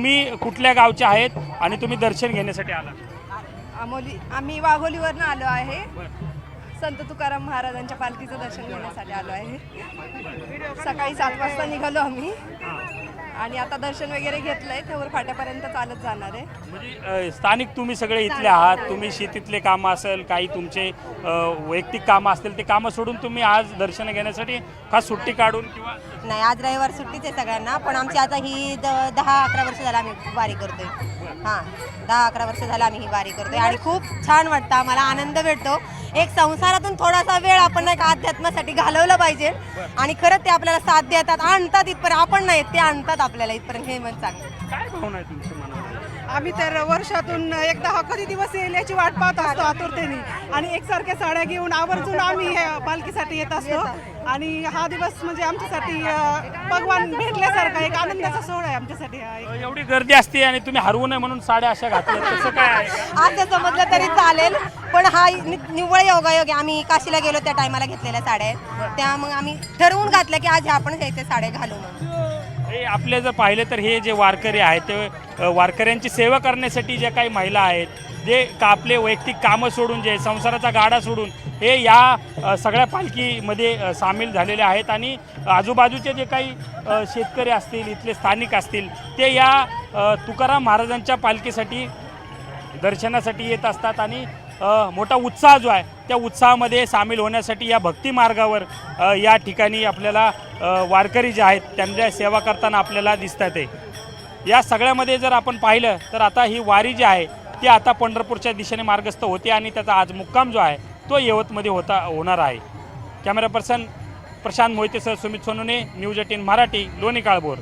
तुम्ही कुठल्या गावचे आहेत आणि तुम्ही दर्शन घेण्यासाठी आला? आम्ही वाघोलीवरनं आलो आहे. संत तुकाराम महाराजांच्या पालखीचं दर्शन घेण्यासाठी आलो आहे. सकाळी 7 वाजता निघालो आम्ही आणि आता दर्शन वगैरे घेतलंय. त्यावर फाट्यापर्यंत चालत जाणार आहे. म्हणजे स्थानिक तुम्ही सगळे इथले आहात. तुम्ही शेतीतले कामं असेल, काही तुमचे वैयक्तिक कामं असतील, ते कामं सोडून तुम्ही आज दर्शन घेण्यासाठी खास सुट्टी काढून किंवा नाही, आज रविवार सुट्टीच आहे सगळ्यांना. पण आमची आता ही 10-11 वर्ष झालं आम्ही वारी करतोय. हां, 10-11 वर्ष झालं आम्ही ही वारी करतोय आणि खूप छान वाटतं, आम्हाला आनंद भेटतो. एक संसारातून थोडासा वेळ आपण नाही का अध्यात्मासाठी घालवलं पाहिजे आणि खरंच ते आपल्याला साथ देतात, आणतात इथपर्यंत. आपण नाही, ते आणतात आपल्याला इथपर्यंत. हे मन चांगलं. काय भावना आहे तुमच्या मनात? आम्ही तर वर्षातून एकदा कधी दिवस येईल याची वाट पाहत असतो आतुरतेने आणि एकसारख्या साड्या घेऊन आवर्जून आम्ही ह्या पालखीसाठी येत असतो. आणि हा दिवस म्हणजे आमच्यासाठी भगवान भेटल्यासारखा एक आनंदाचा सोहळा आहे आमच्यासाठी. एवढी गर्दी असते आणि तुम्ही हरवू नये म्हणून साड्या अशा घातल्या, तसं काय आहे? असं समजलं तरी चालेल, पण हा निव्वळ योगायोग आहे. आम्ही काशीला गेलो त्या टायमाला घेतलेल्या साड्या आहेत, त्या मग आम्ही ठरवून घातल्या की आज आपण घ्यायच्या साड्या घालू म्हणून. हे आपले जर पाहिले तर हे जे वारकरी आहेत ते वारकऱ्यांची सेवा करण्यासाठी ज्या काही महिला आहेत, जे आपले वैयक्तिक कामं सोडून, जे संसाराचा गाडा सोडून हे या सगळ्या पालखीमध्ये सामील झालेले आहेत. आणि आजूबाजूचे जे काही शेतकरी असतील, इथले स्थानिक असतील, ते या तुकाराम महाराजांच्या पालखीसाठी दर्शनासाठी येत असतात. आणि मोठा उत्साह जो आहे त्या उत्साहामध्ये सामील होण्यासाठी या भक्ती मार्गावर या ठिकाणी आपल्याला वारकरी जे आहेत त्यांच्या सेवा करताना आपल्याला दिसतात. या सगळ्यामध्ये जर आपण पाहिलं तर आता ही वारी जी आहे ती आता पंढरपूरच्या दिशेने मार्गस्थ होते आणि त्याचा आज मुक्काम जो आहे तो यवतमध्ये होणार आहे. कॅमेरा पर्सन प्रशांत मोहितेसह सुमित सोनोने, न्यूज 18 मराठी, लोणी काळभोर.